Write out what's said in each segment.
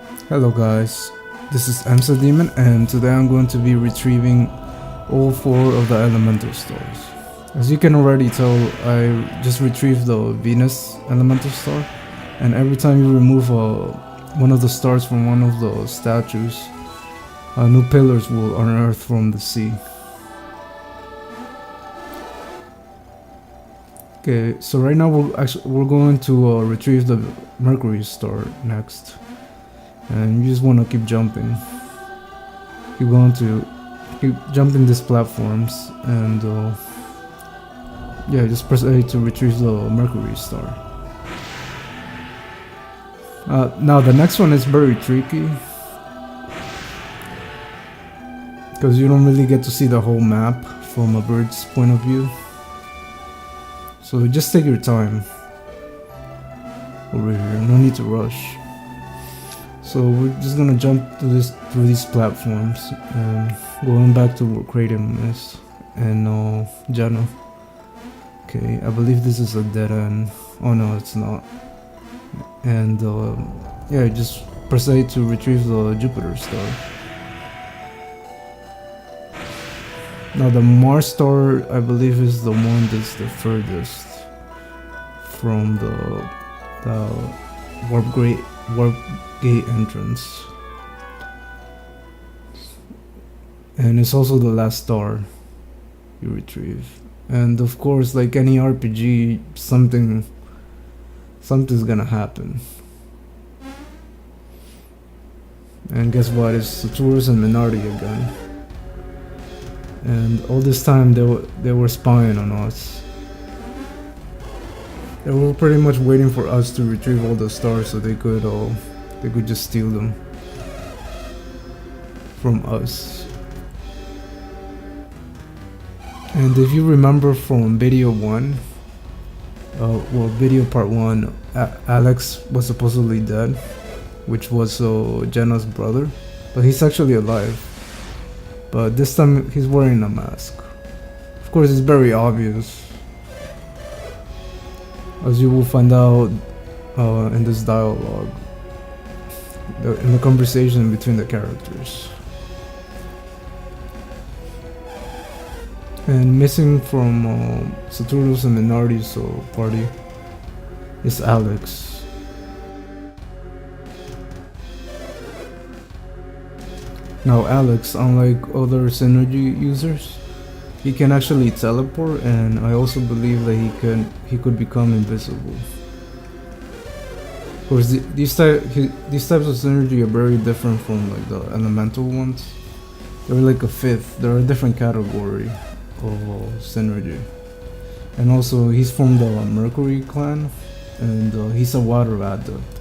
Hello guys, this is Emsa Demon and today I'm going to be retrieving all 4 of the elemental stars. As you can already tell, I just retrieved the Venus elemental star, and every time you remove one of the stars from one of the statues, new pillars will unearth from the sea. Okay, so right now we're going to retrieve the Mercury star next. And you just want to keep jumping. You're going to keep jumping these platforms, and yeah, just press A to retrieve the Mercury star. Now the next one is very tricky because you don't really get to see the whole map from a bird's point of view. So just take your time over here. No need to rush. So we're just gonna jump through these platforms and going back to where Kratom is and Jenna. Okay, I believe this is a dead end. Oh no, it's not. And yeah, just press A to retrieve the Jupiter star. Now the Mars star, I believe, is the one that's the furthest from the warp gate entrance, and it's also the last star you retrieve. And of course, like any RPG, something's gonna happen. And guess what? It's Saturus and Minardi again. And all this time they were spying on us. They were pretty much waiting for us to retrieve all the stars so they could just steal them from us. And if you remember from video 1, video part 1, Alex was supposedly dead, which was Jenna's brother, but he's actually alive. But this time he's wearing a mask. Of course, it's very obvious, as you will find out in this dialogue, in the conversation between the characters. And missing from Saturus and Minardi's party is Alex. Now Alex, unlike other synergy users, he can actually teleport, and I also believe that he could become invisible. Of course, these types of synergy are very different from like the elemental ones. They're like a fifth. They're a different category of synergy. And also, he's from the Mercury clan, and he's a water adept.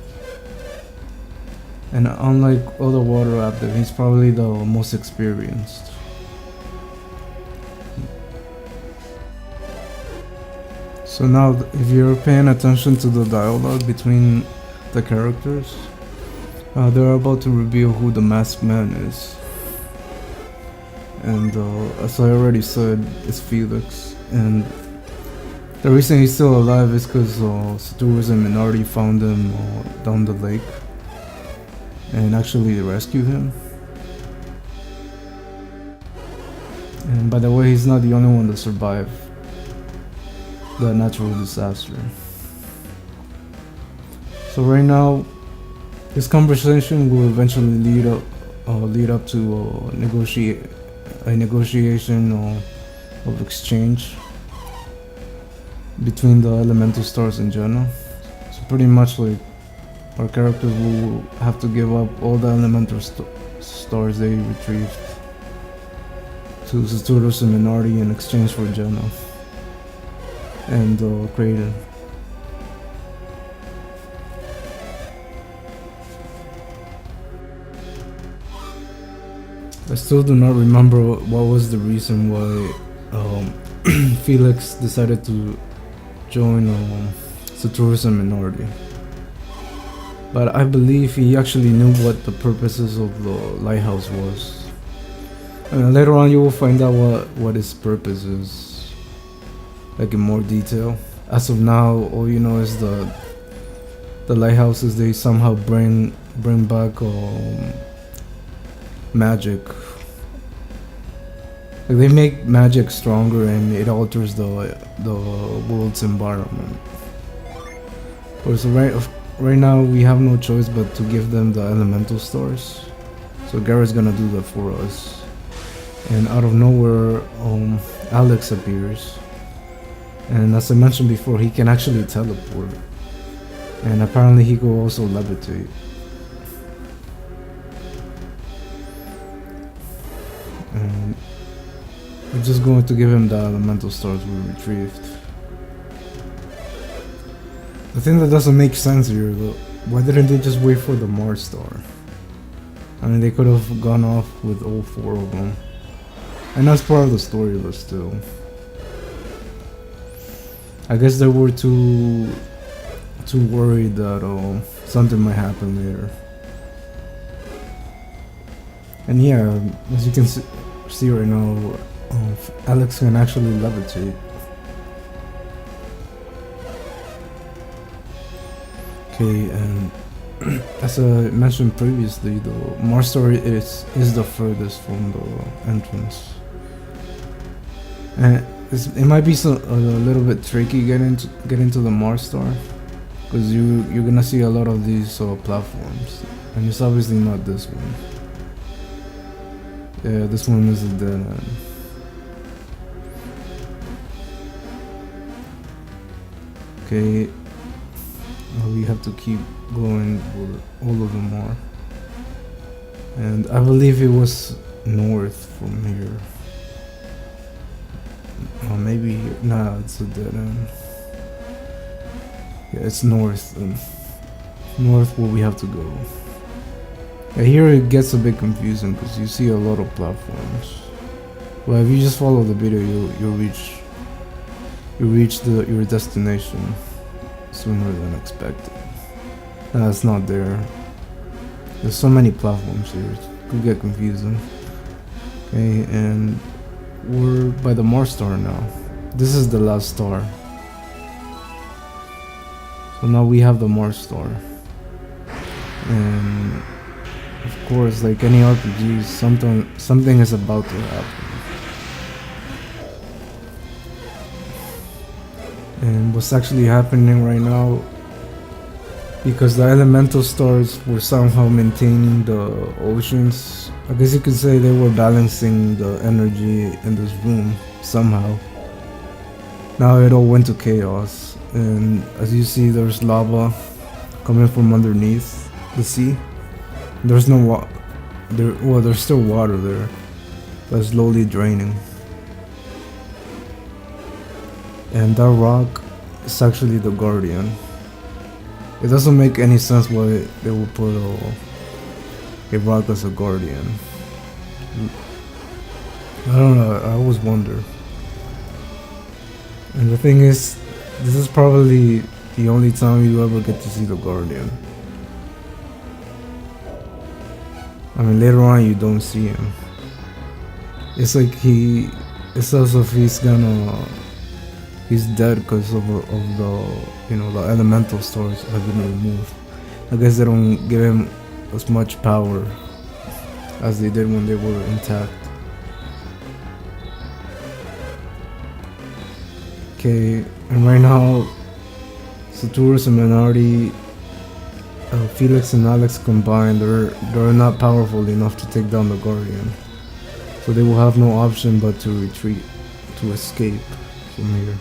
And unlike other water adepts, he's probably the most experienced. So now, if you're paying attention to the dialogue between the characters, they're about to reveal who the masked man is. And as I already said, it's Felix. And the reason he's still alive is because Saturus and Minardi found him down the lake and actually rescued him. And by the way, he's not the only one that survived the natural disaster. So right now, this conversation will eventually lead up to a negotiation of exchange between the elemental stars and Jenna. So pretty much like our characters will have to give up all the elemental stars they retrieved to Saturus and Minardi in exchange for Jenna and Kratom. I still do not remember what was the reason why Felix decided to join Saturus and Minardi. But I believe he actually knew what the purposes of the lighthouse was. And later on you will find out what its purpose is, like in more detail. As of now, all you know is the lighthouses, they somehow bring bring back magic. Like they make magic stronger and it alters the world's environment. But so right now we have no choice but to give them the elemental stars. So Garrett's gonna do that for us. And out of nowhere, Alex appears. And as I mentioned before, he can actually teleport. And apparently he can also levitate. And we're just going to give him the elemental stars we retrieved. The thing that doesn't make sense here though, why didn't they just wait for the Mars star? I mean, they could have gone off with all 4 of them. And that's part of the story, but still. I guess they were too worried that something might happen later. And yeah, as you can see right now, Alex can actually levitate. Okay, and as I mentioned previously, the Mars star is the furthest from the entrance. And it might be a little bit tricky get into the Mars star, because you're gonna see a lot of these platforms, and it's obviously not this one. Yeah, this one is a dead end. Okay, we have to keep going where all of them are, and I believe it was north from here. Or maybe nah, it's a dead end. Yeah, it's north. North where we have to go. Yeah, here it gets a bit confusing because you see a lot of platforms. Well, if you just follow the video, you'll reach your destination sooner than expected. Nah, it's not there. There's so many platforms here. It could get confusing. Okay, and we're by the Mars star now. This is the last star. So now we have the Mars star. And of course, like any RPG, something is about to happen. And what's actually happening right now, because the elemental stars were somehow maintaining the oceans, I guess you could say they were balancing the energy in this room somehow. Now it all went to chaos, and as you see, there's lava coming from underneath the sea. There's no water. There's still water there, but it's slowly draining. And that rock is actually the Guardian. It doesn't make any sense why they would put a rock as a Guardian. I don't know, I always wonder. And the thing is, this is probably the only time you ever get to see the Guardian. I mean, later on you don't see him. It's like it's as if he's dead because of the the elemental stars have been removed. I guess they don't give him as much power as they did when they were intact. Okay, and right now, Saturus and Menardi, Felix and Alex combined, they're not powerful enough to take down the Guardian. So they will have no option but to retreat, to escape from here.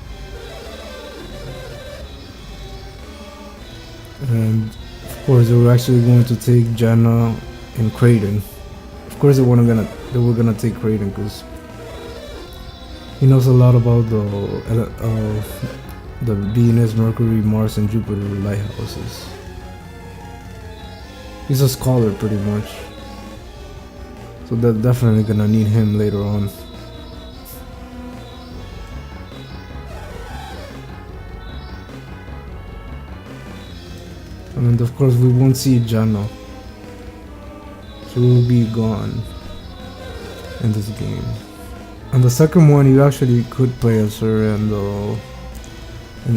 And of course they were actually going to take Jenna and Kraden. Of course they were gonna take Kraden because he knows a lot about the Venus, Mercury, Mars, and Jupiter lighthouses. He's a scholar pretty much, so they're definitely gonna need him later on. And of course we won't see Jenna. She will be gone in this game. And the second one, you actually could play as her and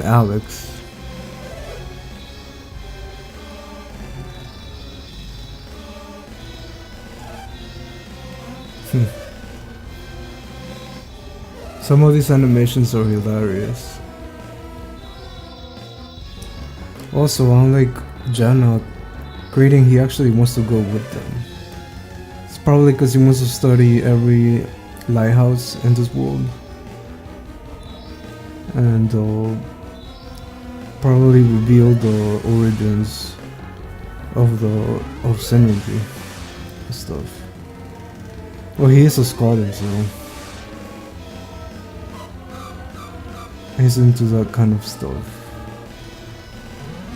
Alex. Some of these animations are hilarious. Also, unlike Janna, Grading, he actually wants to go with them. It's probably because he wants to study every lighthouse in this world. And probably reveal the origins of Synergy and stuff. Well, he is a scholar, so he's into that kind of stuff.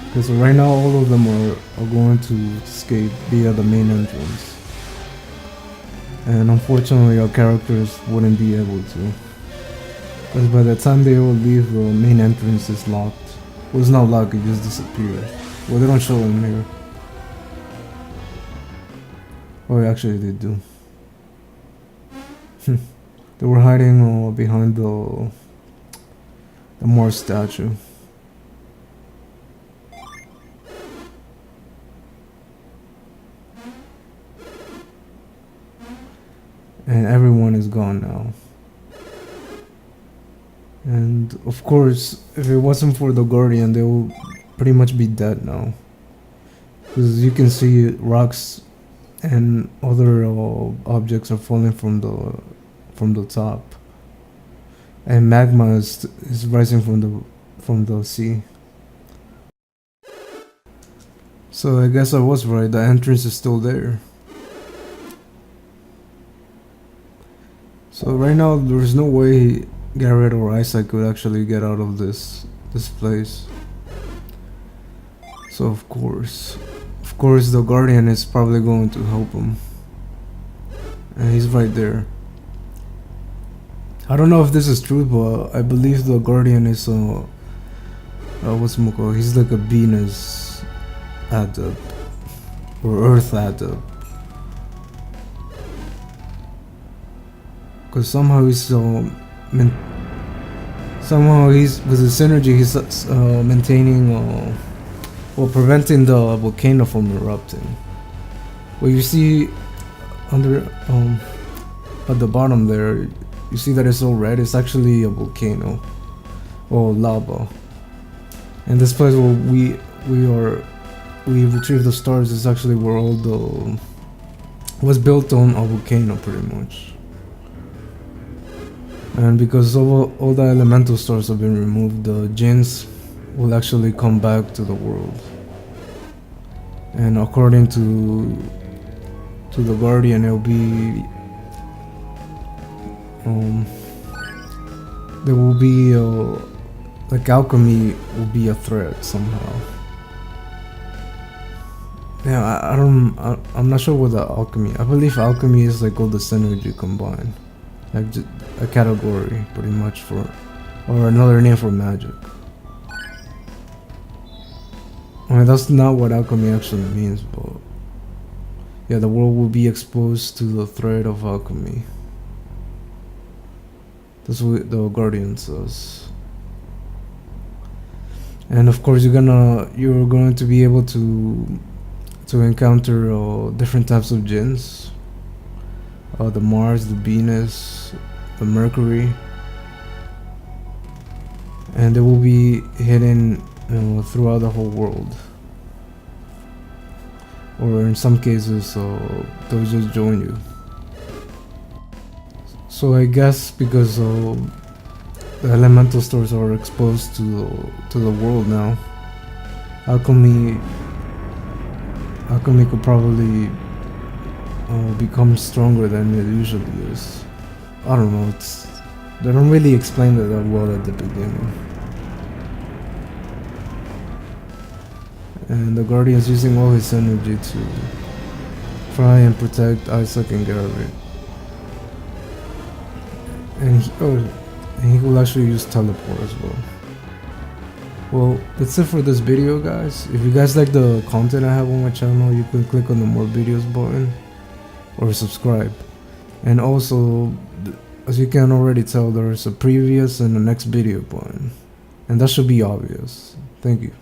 Because right now all of them are going to escape via the main entrance. And unfortunately our characters wouldn't be able to. Because by the time they will leave, the main entrance is locked. Well, it's not locked, it just disappears. Well, they don't show them here. Oh, actually they do. They were hiding behind the Mars statue. And everyone is gone now. And of course, if it wasn't for the Guardian, they will pretty much be dead now. Because you can see rocks and other objects are falling from the top. And magma is rising from the sea. So I guess I was right, the entrance is still there. So right now there's no way Garrett or Isaac could actually get out of this place. So of course the Guardian is probably going to help him. And he's right there. I don't know if this is true, but I believe the Guardian is whatchamacallit, he's like a Venus adept or Earth adept. Because somehow he's with his synergy he's maintaining preventing the volcano from erupting. Well, you see under at the bottom there, you see that it's all red. It's actually a volcano or lava. And this place where we retrieve the stars is actually where all the was built on a volcano pretty much. And because all the elemental stars have been removed, the jinns will actually come back to the world. And according to the Guardian, it'll be there will be like alchemy will be a threat somehow. Yeah, I'm not sure what the alchemy. I believe alchemy is like all the synergy combined. Like a category pretty much for, or another name for magic. I mean, that's not what alchemy actually means, but yeah, the world will be exposed to the threat of alchemy. That's what the Guardian says. And of course you're going to be able to encounter different types of jinns. The Mars, the Venus, the Mercury, and they will be hidden throughout the whole world, or in some cases they'll just join you. So I guess because the elemental stars are exposed to the world now, alchemy could probably become stronger than it usually is. I don't know, they don't really explain it that well at the beginning. And the Guardian's using all his energy to try and protect Isaac and Garrett. And he will actually use teleport as well. Well, that's it for this video, guys. If you guys like the content I have on my channel, you can click on the more videos button or subscribe. And also, as you can already tell, there's a previous and a next video button, and that should be obvious. Thank you.